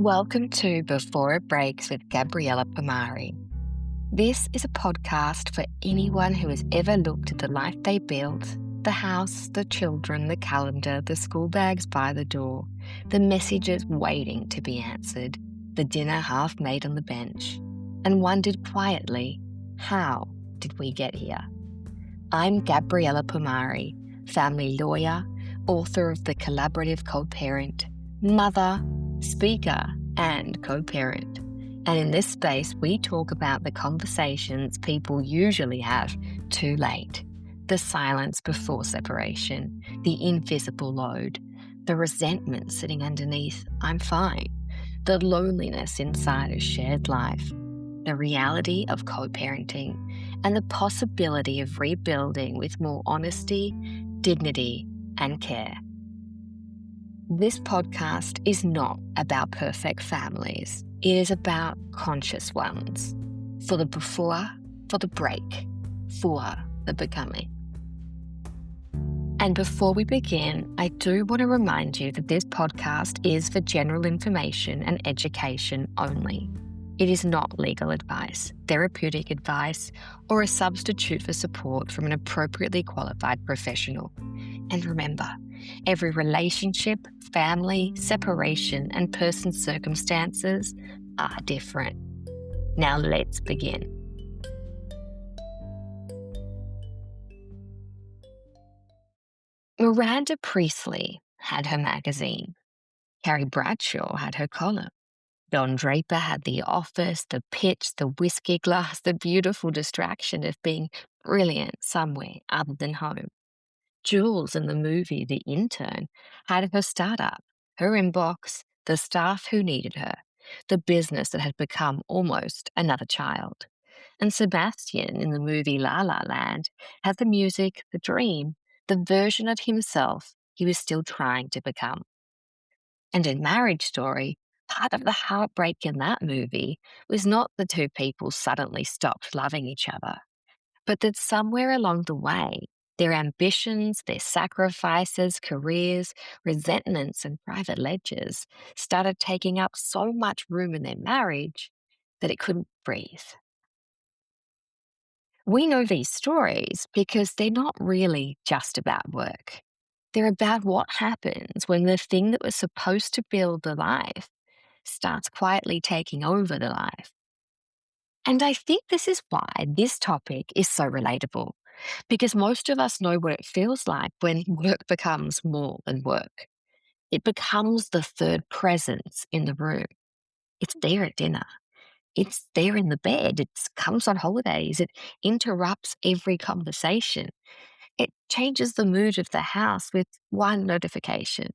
Welcome to Before It Breaks with Gabriella Pomare. This is a podcast for anyone who has ever looked at the life they built, the house, the children, the calendar, the school bags by the door, the messages waiting to be answered, the dinner half made on the bench, and wondered quietly, how did we get here? I'm Gabriella Pomare, family lawyer, author of The Collaborative Co-Parent, mother, speaker, and co-parent. And in this space, we talk about the conversations people usually have too late, the silence before separation, the invisible load, the resentment sitting underneath, I'm fine, the loneliness inside a shared life, the reality of co-parenting, and the possibility of rebuilding with more honesty, dignity, and care. This podcast is not about perfect families. It is about conscious ones. For the before, for the break, for the becoming. And before we begin, I do want to remind you that this podcast is for general information and education only. It is not legal advice, therapeutic advice, or a substitute for support from an appropriately qualified professional. And remember, every relationship, family, separation, and person's circumstances are different. Now let's begin. Miranda Priestley had her magazine. Carrie Bradshaw had her column. Don Draper had the office, the pitch, the whiskey glass, the beautiful distraction of being brilliant somewhere other than home. Jules in the movie The Intern had her startup, her inbox, the staff who needed her, the business that had become almost another child. And Sebastian in the movie La La Land had the music, the dream, the version of himself he was still trying to become. And in Marriage Story, part of the heartbreak in that movie was not the two people suddenly stopped loving each other, but that somewhere along the way, their ambitions, their sacrifices, careers, resentments, and private ledgers started taking up so much room in their marriage that it couldn't breathe. We know these stories because they're not really just about work. They're about what happens when the thing that was supposed to build the life starts quietly taking over the life. And I think this is why this topic is so relatable, because most of us know what it feels like when work becomes more than work. It becomes the third presence in the room. It's there at dinner. It's there in the bed. It comes on holidays. It interrupts every conversation. It changes the mood of the house with one notification.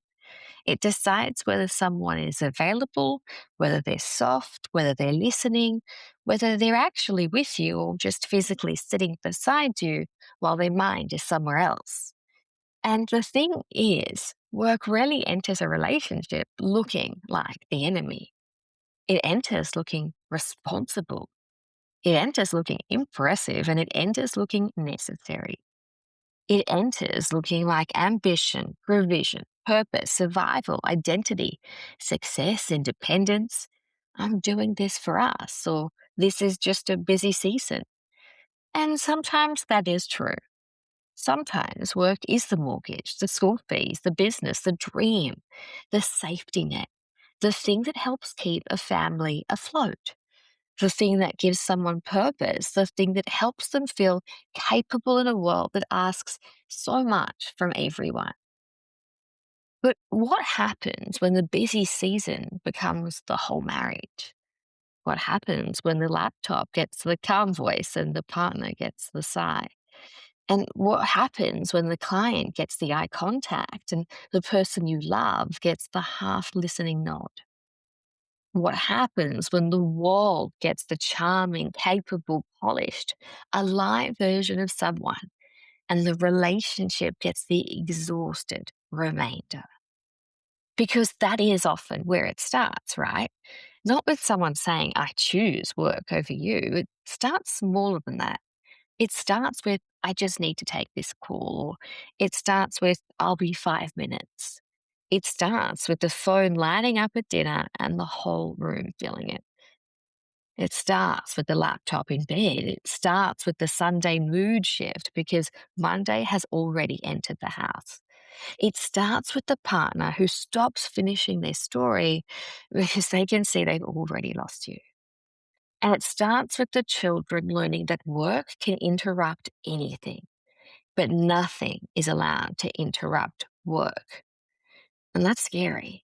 It decides whether someone is available, whether they're soft, whether they're listening, whether they're actually with you or just physically sitting beside you while their mind is somewhere else. And the thing is, work rarely enters a relationship looking like the enemy. It enters looking responsible. It enters looking impressive, and it enters looking necessary. It enters looking like ambition, provision, purpose, survival, identity, success, independence. I'm doing this for us, or this is just a busy season. And sometimes that is true. Sometimes work is the mortgage, the school fees, the business, the dream, the safety net, the thing that helps keep a family afloat, the thing that gives someone purpose, the thing that helps them feel capable in a world that asks so much from everyone. But what happens when the busy season becomes the whole marriage? What happens when the laptop gets the calm voice and the partner gets the sigh? And what happens when the client gets the eye contact and the person you love gets the half listening nod? What happens when the wall gets the charming, capable, polished, alive version of someone and the relationship gets the exhausted remainder? Because that is often where it starts, right? Not with someone saying, I choose work over you. It starts smaller than that. It starts with, I just need to take this call, or it starts with, I'll be 5 minutes. It starts with the phone lining up at dinner and the whole room feeling it. It starts with the laptop in bed. It starts with the Sunday mood shift because Monday has already entered the house. It starts with the partner who stops finishing their story because they can see they've already lost you. And it starts with the children learning that work can interrupt anything, but nothing is allowed to interrupt work. And that's scary.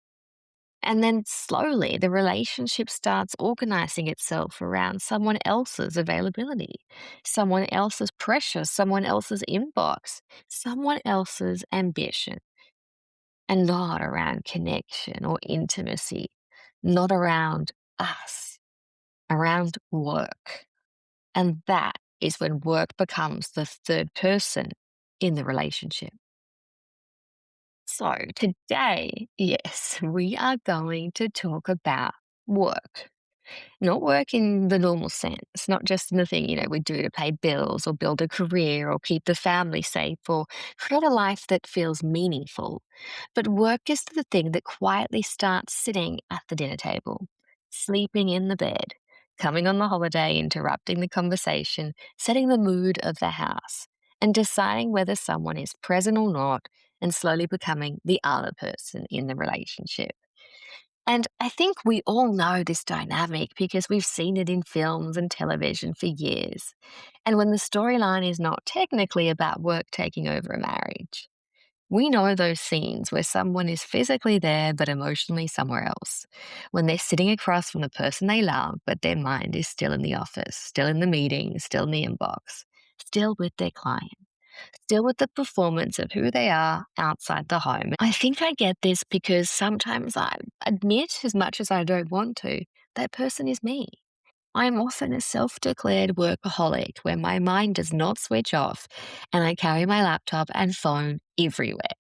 And then slowly the relationship starts organizing itself around someone else's availability, someone else's pressure, someone else's inbox, someone else's ambition, and not around connection or intimacy, not around us, around work. And that is when work becomes the third person in the relationship. So today, yes, we are going to talk about work. Not work in the normal sense, not just in the thing, we do to pay bills or build a career or keep the family safe or create a life that feels meaningful. But work is the thing that quietly starts sitting at the dinner table, sleeping in the bed, coming on the holiday, interrupting the conversation, setting the mood of the house, and deciding whether someone is present or not, and slowly becoming the other person in the relationship. And I think we all know this dynamic because we've seen it in films and television for years. And when the storyline is not technically about work taking over a marriage, we know those scenes where someone is physically there but emotionally somewhere else. When they're sitting across from the person they love, but their mind is still in the office, still in the meeting, still in the inbox, still with their client, still with the performance of who they are outside the home. I think I get this because sometimes I admit, as much as I don't want to, that person is me. I'm often a self declared workaholic where my mind does not switch off and I carry my laptop and phone everywhere.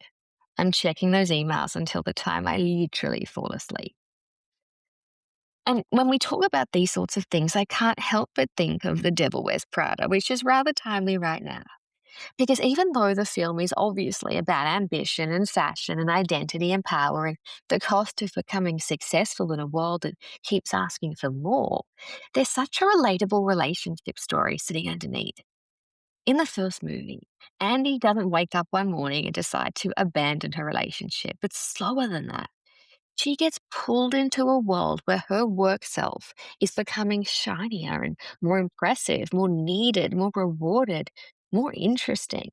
I'm checking those emails until the time I literally fall asleep. And when we talk about these sorts of things, I can't help but think of The Devil Wears Prada, which is rather timely right now. Because even though the film is obviously about ambition and fashion and identity and power and the cost of becoming successful in a world that keeps asking for more, there's such a relatable relationship story sitting underneath. In the first movie, Andy doesn't wake up one morning and decide to abandon her relationship. It's slower than that. She gets pulled into a world where her work self is becoming shinier and more impressive, more needed, more rewarded, more interesting.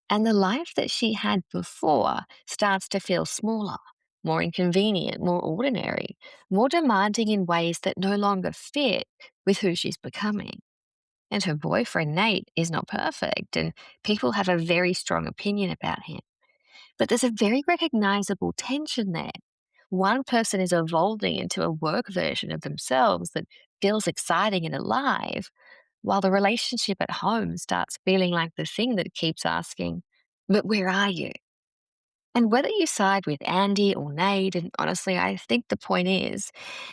And the life that she had before starts to feel smaller, more inconvenient, more ordinary, more demanding in ways that no longer fit with who she's becoming. And her boyfriend, Nate, is not perfect, and people have a very strong opinion about him. But there's a very recognizable tension there. One person is evolving into a work version of themselves that feels exciting and alive, while the relationship at home starts feeling like the thing that keeps asking, but where are you? And whether you side with Andy or Nate, and honestly, I think the point is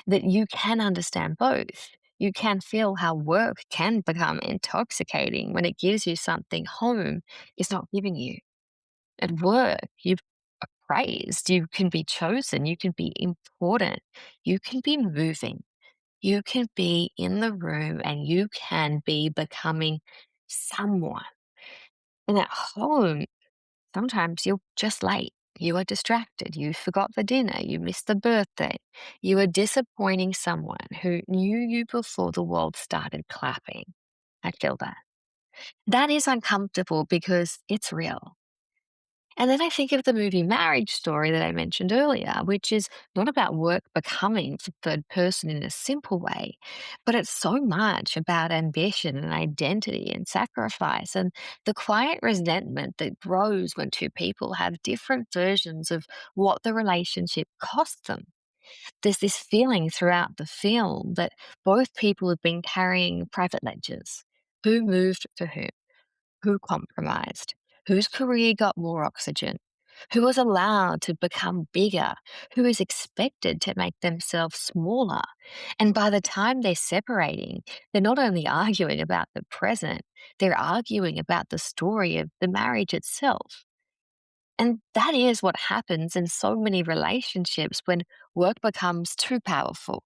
that you can understand both. You can feel how work can become intoxicating when it gives you something home is not giving you. At work, you are praised, you can be chosen, you can be important, you can be moving, you can be in the room, and you can be becoming someone. And at home, sometimes you're just late. You are distracted. You forgot the dinner. You missed the birthday. You are disappointing someone who knew you before the world started clapping. I feel that. That is uncomfortable because it's real. And then I think of the movie Marriage Story that I mentioned earlier, which is not about work becoming the third person in a simple way, but it's so much about ambition and identity and sacrifice and the quiet resentment that grows when two people have different versions of what the relationship cost them. There's this feeling throughout the film that both people have been carrying private ledgers. Who moved for who compromised, whose career got more oxygen, who was allowed to become bigger, who is expected to make themselves smaller. And by the time they're separating, they're not only arguing about the present, they're arguing about the story of the marriage itself. And that is what happens in so many relationships when work becomes too powerful.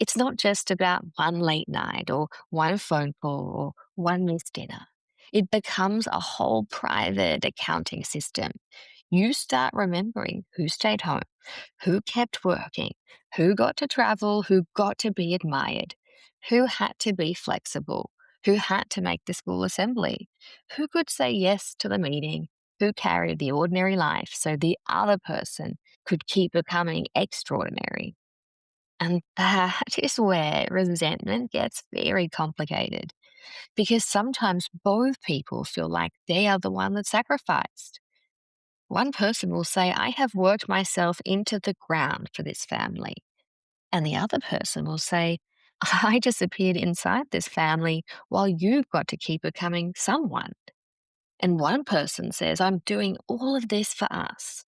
It's not just about one late night or one phone call or one missed dinner. It becomes a whole private accounting system. You start remembering who stayed home, who kept working, who got to travel, who got to be admired, who had to be flexible, who had to make the school assembly, who could say yes to the meeting, who carried the ordinary life so the other person could keep becoming extraordinary. And that is where resentment gets very complicated because sometimes both people feel like they are the one that sacrificed. One person will say, I have worked myself into the ground for this family. And the other person will say, I disappeared inside this family while you've got to keep becoming someone. And one person says, I'm doing all of this for us.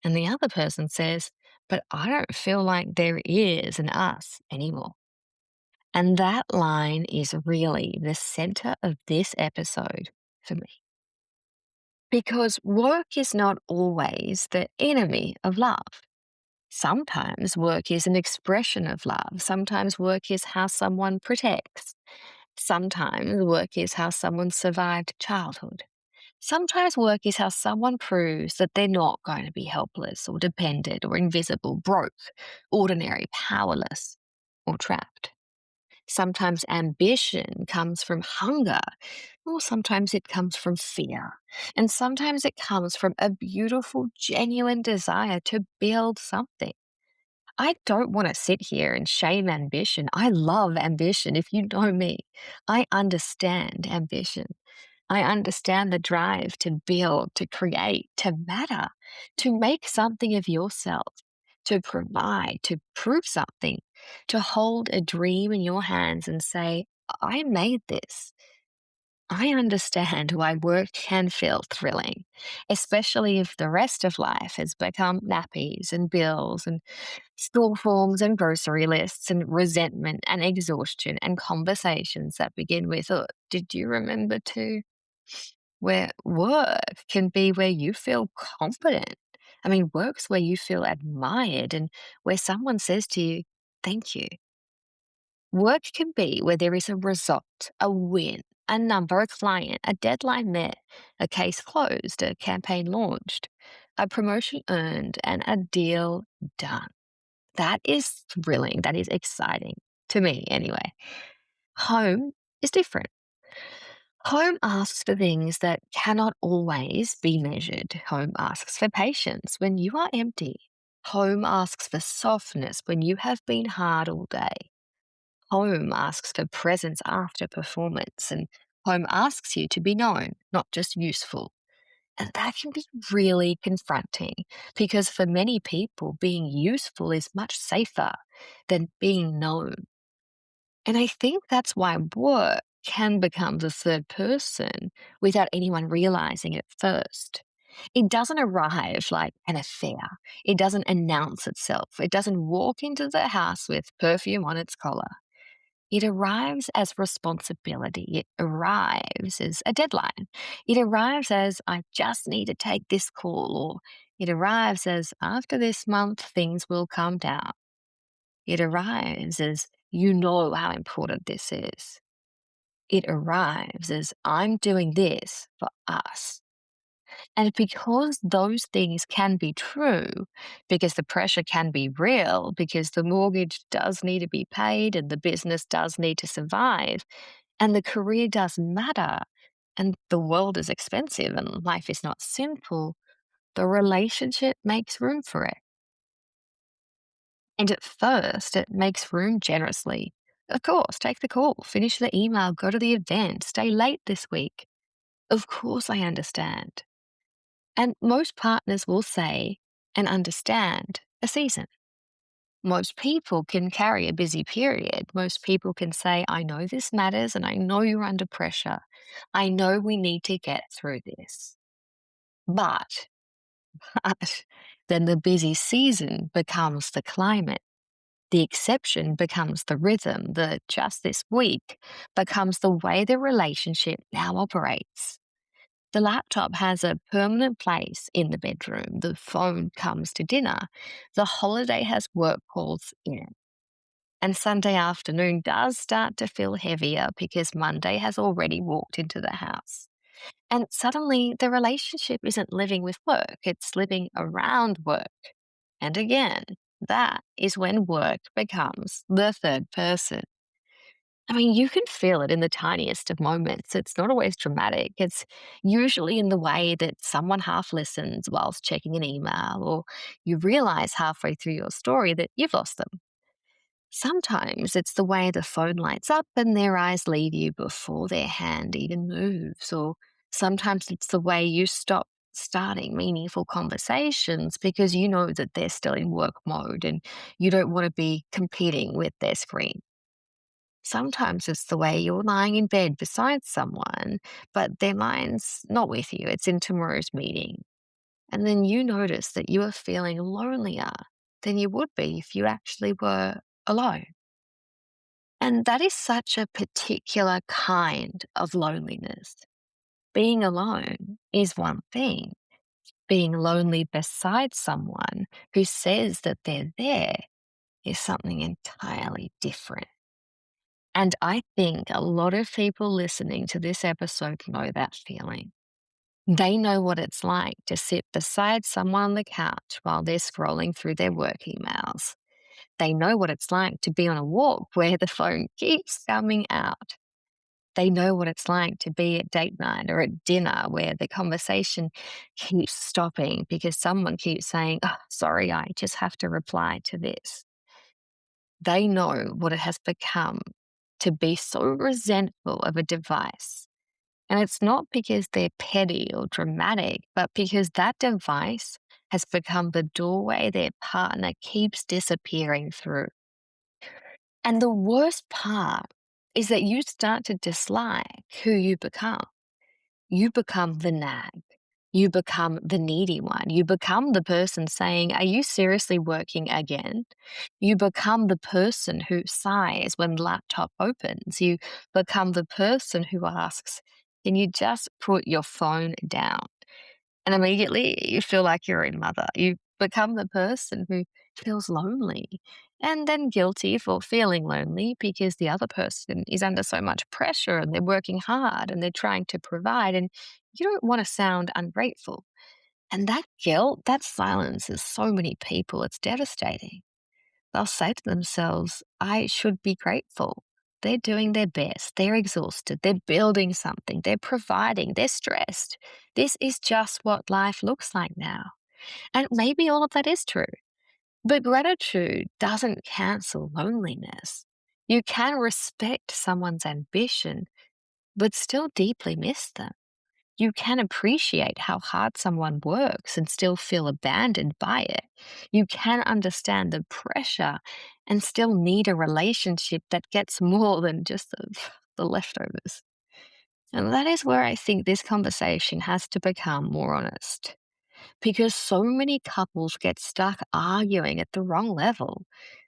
And the other person says, but I don't feel like there is an us anymore. And that line is really the center of this episode for me. Because work is not always the enemy of love. Sometimes work is an expression of love. Sometimes work is how someone protects. Sometimes work is how someone survived childhood. Sometimes work is how someone proves that they're not going to be helpless or dependent or invisible, broke, ordinary, powerless, or trapped. Sometimes ambition comes from hunger, or sometimes it comes from fear. And sometimes it comes from a beautiful, genuine desire to build something. I don't want to sit here and shame ambition. I love ambition. If you know me, I understand ambition. I understand the drive to build, to create, to matter, to make something of yourself, to provide, to prove something, to hold a dream in your hands and say, I made this. I understand why work can feel thrilling, especially if the rest of life has become nappies and bills and school forms and grocery lists and resentment and exhaustion and conversations that begin with, oh, did you remember to? Where work can be where you feel confident. I mean, work's where you feel admired and where someone says to you, thank you. Work can be where there is a result, a win, a number, a client, a deadline met, a case closed, a campaign launched, a promotion earned, and a deal done. That is thrilling. That is exciting to me, anyway. Home is different. Home asks for things that cannot always be measured. Home asks for patience when you are empty. Home asks for softness when you have been hard all day. Home asks for presence after performance, and home asks you to be known, not just useful. And that can be really confronting because for many people, being useful is much safer than being known. And I think that's why work can become the third person without anyone realizing it first. It doesn't arrive like an affair. It doesn't announce itself. It doesn't walk into the house with perfume on its collar. It arrives as responsibility. It arrives as a deadline. It arrives as, I just need to take this call, or it arrives as, after this month, things will calm down. It arrives as, you know how important this is. It arrives as, I'm doing this for us. And because those things can be true, because the pressure can be real, because the mortgage does need to be paid and the business does need to survive, and the career does matter, and the world is expensive and life is not simple, the relationship makes room for it. And at first, it makes room generously. Of course, take the call, finish the email, go to the event, stay late this week. Of course, I understand. And most partners will say and understand a season. Most people can carry a busy period. Most people can say, I know this matters and I know you're under pressure. I know we need to get through this. But, but then the busy season becomes the climate. The exception becomes the rhythm. The just this week becomes the way the relationship now operates. The laptop has a permanent place in the bedroom. The phone comes to dinner. The holiday has work calls in it. And Sunday afternoon does start to feel heavier because Monday has already walked into the house. And suddenly the relationship isn't living with work, it's living around work. And again, that is when work becomes the third person. I mean, you can feel it in the tiniest of moments. It's not always dramatic. It's usually in the way that someone half listens whilst checking an email, or you realize halfway through your story that you've lost them. Sometimes it's the way the phone lights up and their eyes leave you before their hand even moves, or sometimes it's the way you stop starting meaningful conversations because you know that they're still in work mode and you don't want to be competing with their screen. Sometimes it's the way you're lying in bed beside someone, but their mind's not with you, it's in tomorrow's meeting. And then you notice that you are feeling lonelier than you would be if you actually were alone. And that is such a particular kind of loneliness. Being alone is one thing. Being lonely beside someone who says that they're there is something entirely different. And I think a lot of people listening to this episode know that feeling. They know what it's like to sit beside someone on the couch while they're scrolling through their work emails. They know what it's like to be on a walk where the phone keeps coming out. They know what it's like to be at date night or at dinner where the conversation keeps stopping because someone keeps saying, oh, sorry, I just have to reply to this. They know what it has become to be so resentful of a device. And it's not because they're petty or dramatic, but because that device has become the doorway their partner keeps disappearing through. And the worst part is that you start to dislike who you become. You become the nag. You become the needy one. You become the person saying, are you seriously working again? You become the person who sighs when the laptop opens. You become the person who asks, can you just put your phone down? And immediately you feel like you're a mother. You become the person who feels lonely and then guilty for feeling lonely because the other person is under so much pressure and they're working hard and they're trying to provide. And you don't want to sound ungrateful. And that guilt, that silences so many people. It's devastating. They'll say to themselves, I should be grateful. They're doing their best. They're exhausted. They're building something. They're providing. They're stressed. This is just what life looks like now. And maybe all of that is true. But gratitude doesn't cancel loneliness. You can respect someone's ambition, but still deeply miss them. You can appreciate how hard someone works and still feel abandoned by it. You can understand the pressure and still need a relationship that gets more than just the leftovers. And that is where I think this conversation has to become more honest because so many couples get stuck arguing at the wrong level.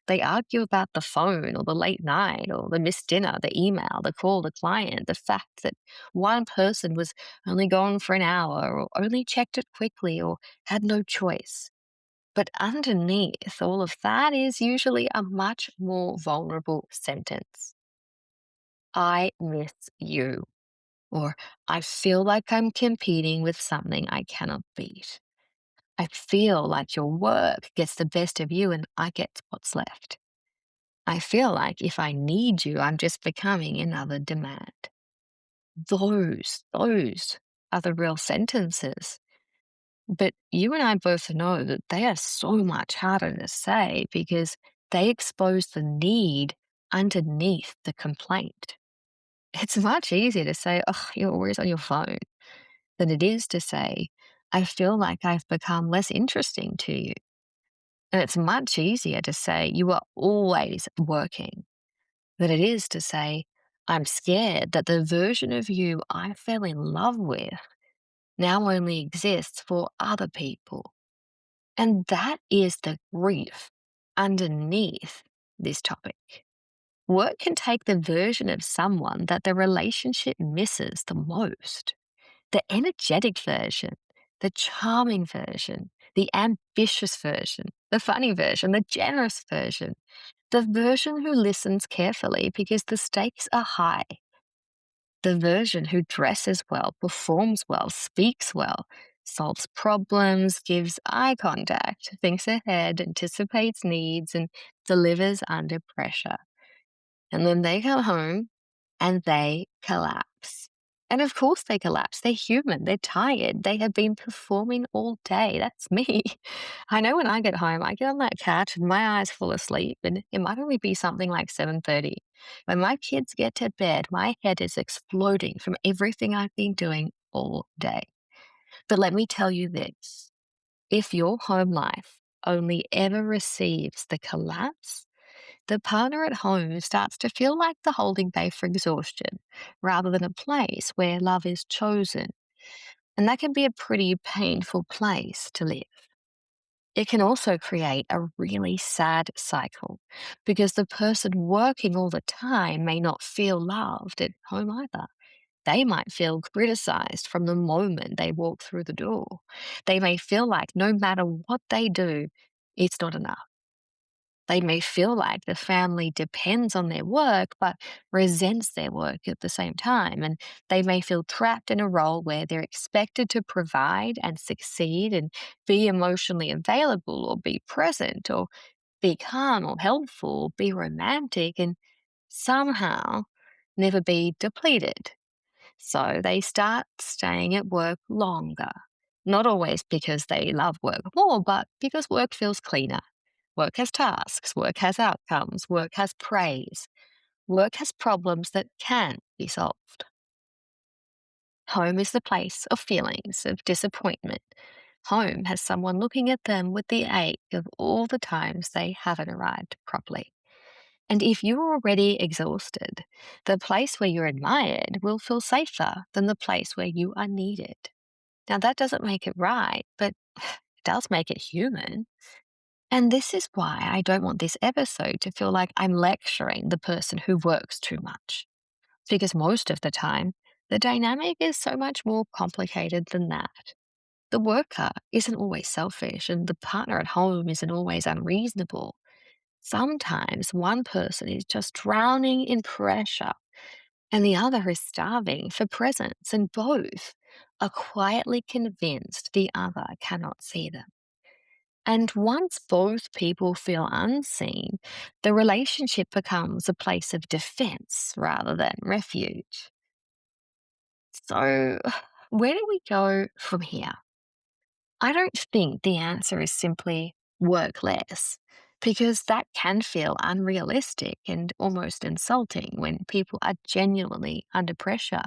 They argue about the phone or the late night or the missed dinner, the email, the call, the client, the fact that one person was only gone for an hour or only checked it quickly or had no choice. But underneath all of that is usually a much more vulnerable sentence. I miss you. Or I feel like I'm competing with something I cannot beat. I feel like your work gets the best of you and I get what's left. I feel like if I need you, I'm just becoming another demand. Those are the real sentences. But you and I both know that they are so much harder to say because they expose the need underneath the complaint. It's much easier to say, oh, you're always on your phone than it is to say, I feel like I've become less interesting to you. And it's much easier to say you are always working than it is to say, I'm scared that the version of you I fell in love with now only exists for other people. And that is the grief underneath this topic. Work can take the version of someone that the relationship misses the most. The energetic version, the charming version, the ambitious version, the funny version, the generous version, the version who listens carefully because the stakes are high, the version who dresses well, performs well, speaks well, solves problems, gives eye contact, thinks ahead, anticipates needs, and delivers under pressure. And then they come home and they collapse. And of course they collapse. They're human. They're tired. They have been performing all day. That's me. I know when I get home, I get on that couch and my eyes fall asleep, and it might only be something like 7:30. When my kids get to bed, my head is exploding from everything I've been doing all day. But let me tell you this. If your home life only ever receives the collapse, the partner at home starts to feel like the holding bay for exhaustion rather than a place where love is chosen. And that can be a pretty painful place to live. It can also create a really sad cycle because the person working all the time may not feel loved at home either. They might feel criticized from the moment they walk through the door. They may feel like no matter what they do, it's not enough. They may feel like the family depends on their work, but resents their work at the same time. And they may feel trapped in a role where they're expected to provide and succeed and be emotionally available or be present or be calm or helpful, be romantic, and somehow never be depleted. So they start staying at work longer. Not always because they love work more, but because work feels cleaner. Work has tasks, work has outcomes, work has praise, work has problems that can be solved. Home is the place of feelings of disappointment. Home has someone looking at them with the ache of all the times they haven't arrived properly. And if you're already exhausted, the place where you're admired will feel safer than the place where you are needed. Now, that doesn't make it right, but it does make it human. And this is why I don't want this episode to feel like I'm lecturing the person who works too much. Because most of the time, the dynamic is so much more complicated than that. The worker isn't always selfish, and the partner at home isn't always unreasonable. Sometimes one person is just drowning in pressure, and the other is starving for presence, and both are quietly convinced the other cannot see them. And once both people feel unseen, the relationship becomes a place of defense rather than refuge. So, where do we go from here? I don't think the answer is simply work less, because that can feel unrealistic and almost insulting when people are genuinely under pressure.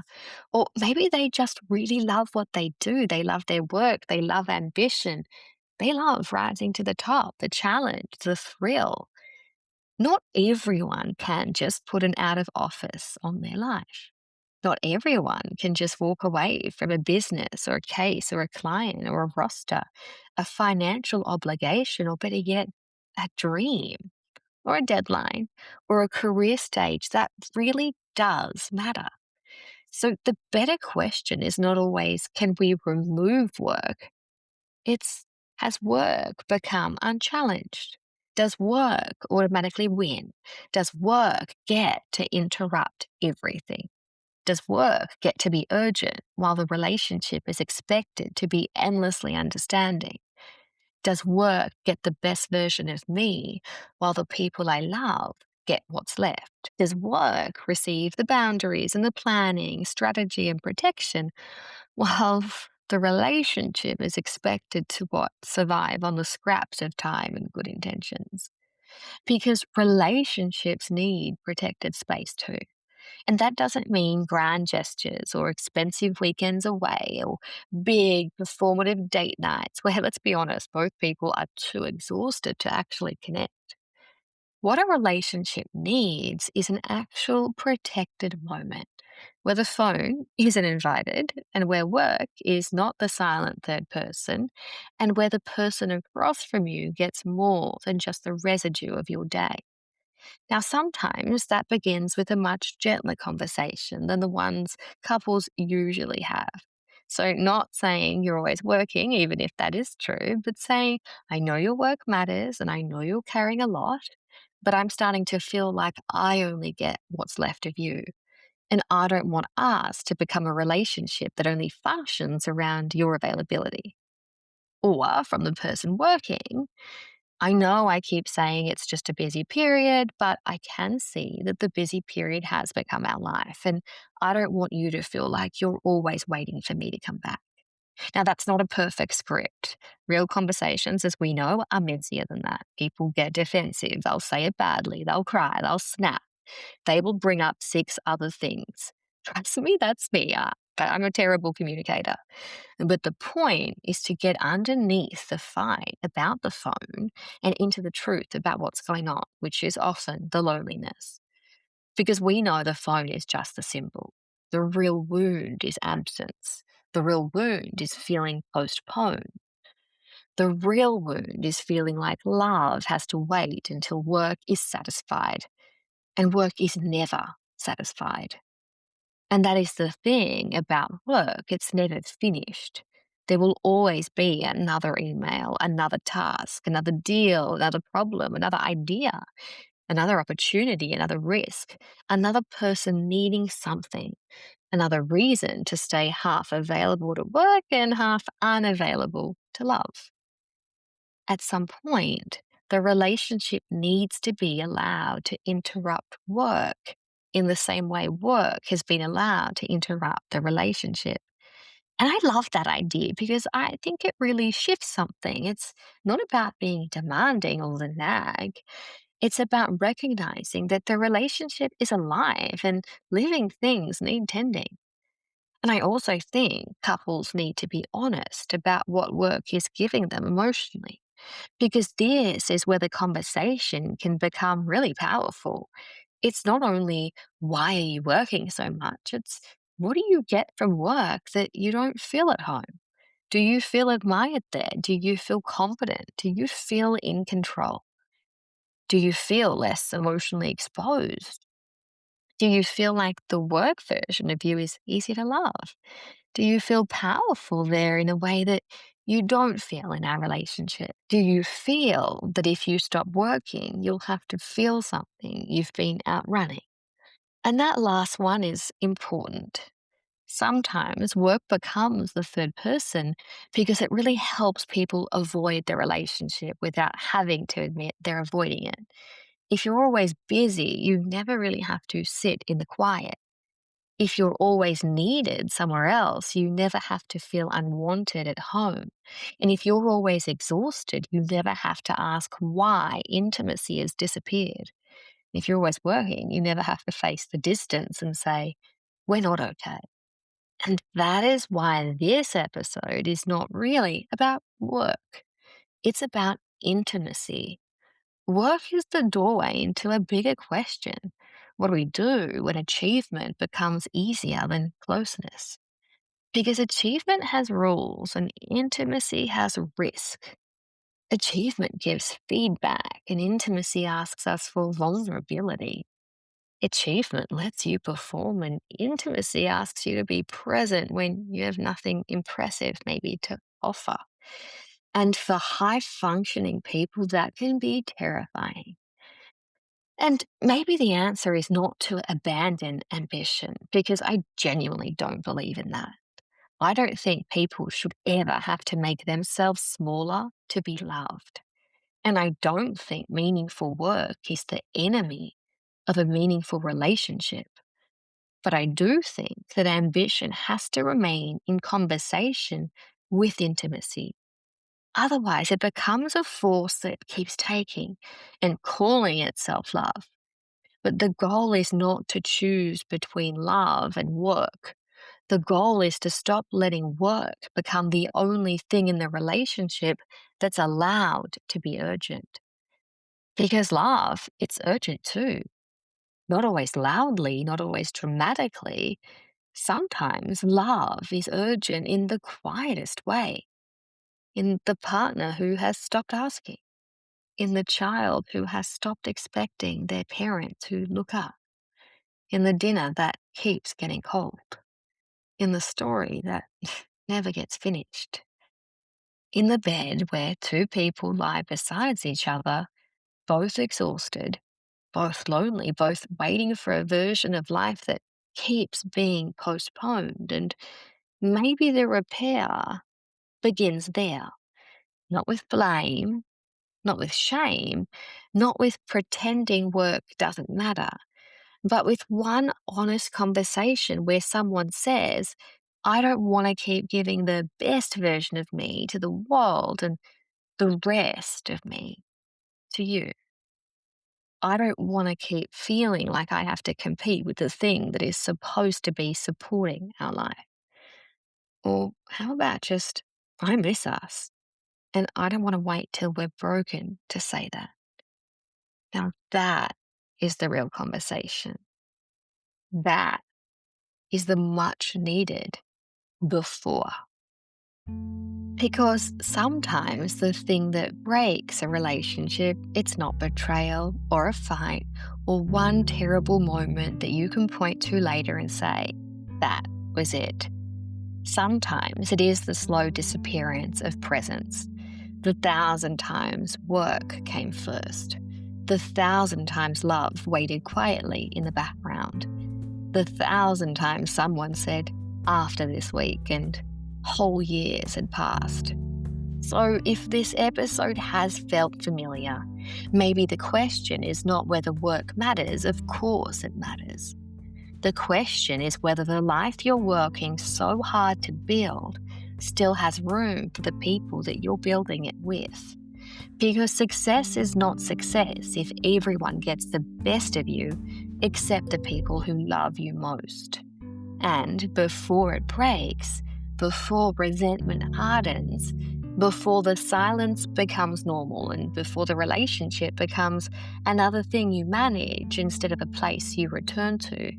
Or maybe they just really love what they do. They love their work, they love ambition, they love rising to the top, the challenge, the thrill. Not everyone can just put an out of office on their life. Not everyone can just walk away from a business or a case or a client or a roster, a financial obligation, or better yet, a dream or a deadline or a career stage that really does matter. So the better question is not always, can we remove work? It's, has work become unchallenged? Does work automatically win? Does work get to interrupt everything? Does work get to be urgent while the relationship is expected to be endlessly understanding? Does work get the best version of me while the people I love get what's left? Does work receive the boundaries and the planning, strategy, and protection while the relationship is expected to survive on the scraps of time and good intentions? Because relationships need protected space too. And that doesn't mean grand gestures or expensive weekends away or big performative date nights where, let's be honest, both people are too exhausted to actually connect. What a relationship needs is an actual protected moment where the phone isn't invited and where work is not the silent third person and where the person across from you gets more than just the residue of your day. Now, sometimes that begins with a much gentler conversation than the ones couples usually have. So, not saying you're always working, even if that is true, but saying, I know your work matters and I know you're carrying a lot, but I'm starting to feel like I only get what's left of you. And I don't want us to become a relationship that only functions around your availability. Or from the person working, I know I keep saying it's just a busy period, but I can see that the busy period has become our life. And I don't want you to feel like you're always waiting for me to come back. Now, that's not a perfect script. Real conversations, as we know, are messier than that. People get defensive. They'll say it badly. They'll cry. They'll snap. They will bring up six other things. Trust me, that's me. I'm a terrible communicator. But the point is to get underneath the fight about the phone and into the truth about what's going on, which is often the loneliness. Because we know the phone is just the symbol. The real wound is absence. The real wound is feeling postponed. The real wound is feeling like love has to wait until work is satisfied, and work is never satisfied. And that is the thing about work, it's never finished. There will always be another email, another task, another deal, another problem, another idea, another opportunity, another risk, another person needing something, another reason to stay half available to work and half unavailable to love. At some point, the relationship needs to be allowed to interrupt work in the same way work has been allowed to interrupt the relationship. And I love that idea because I think it really shifts something. It's not about being demanding or the nag. It's about recognizing that the relationship is alive and living things need tending. And I also think couples need to be honest about what work is giving them emotionally, because this is where the conversation can become really powerful. It's not only why are you working so much, it's what do you get from work that you don't feel at home? Do you feel admired there? Do you feel confident? Do you feel in control? Do you feel less emotionally exposed? Do you feel like the work version of you is easy to love? Do you feel powerful there in a way that you don't feel in our relationship? Do you feel that if you stop working, you'll have to feel something you've been outrunning? And that last one is important. Sometimes work becomes the third person because it really helps people avoid the relationship without having to admit they're avoiding it. If you're always busy, you never really have to sit in the quiet. If you're always needed somewhere else, you never have to feel unwanted at home. And if you're always exhausted, you never have to ask why intimacy has disappeared. If you're always working, you never have to face the distance and say, we're not okay. And that is why this episode is not really about work. It's about intimacy. Work is the doorway into a bigger question. What do we do when achievement becomes easier than closeness? Because achievement has rules and intimacy has risk. Achievement gives feedback and intimacy asks us for vulnerability. Achievement lets you perform and intimacy asks you to be present when you have nothing impressive maybe to offer. And for high functioning people, that can be terrifying. And maybe the answer is not to abandon ambition, because I genuinely don't believe in that. I don't think people should ever have to make themselves smaller to be loved. And I don't think meaningful work is the enemy of a meaningful relationship. But I do think that ambition has to remain in conversation with intimacy. Otherwise, it becomes a force that keeps taking and calling itself love. But the goal is not to choose between love and work. The goal is to stop letting work become the only thing in the relationship that's allowed to be urgent. Because love, it's urgent too. Not always loudly, not always dramatically. Sometimes love is urgent in the quietest way, in the partner who has stopped asking, in the child who has stopped expecting their parents who look up, in the dinner that keeps getting cold, in the story that never gets finished. In the bed where two people lie beside each other, both exhausted, both lonely, both waiting for a version of life that keeps being postponed. And maybe the repair begins there, not with blame, not with shame, not with pretending work doesn't matter, but with one honest conversation where someone says, I don't want to keep giving the best version of me to the world and the rest of me to you. I don't want to keep feeling like I have to compete with the thing that is supposed to be supporting our life. Or how about just, I miss us and I don't want to wait till we're broken to say that. Now that is the real conversation. That is the much needed before. Because sometimes the thing that breaks a relationship, it's not betrayal or a fight or one terrible moment that you can point to later and say, that was it. Sometimes it is the slow disappearance of presence, the 1,000 times work came first, the 1,000 times love waited quietly in the background, the 1,000 times someone said, after this week, and whole years had passed. So if this episode has felt familiar, maybe the question is not whether work matters. Of course it matters. The question is whether the life you're working so hard to build still has room for the people that you're building it with. Because success is not success if everyone gets the best of you except the people who love you most. And before it breaks, before resentment hardens, before the silence becomes normal, and before the relationship becomes another thing you manage instead of a place you return to,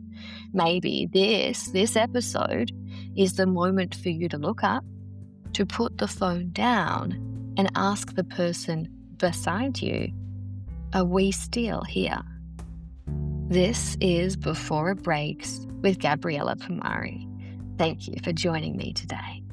maybe this episode is the moment for you to look up, to put the phone down, and ask the person beside you, are we still here? This is Before It Breaks with Gabriella Pomare. Thank you for joining me today.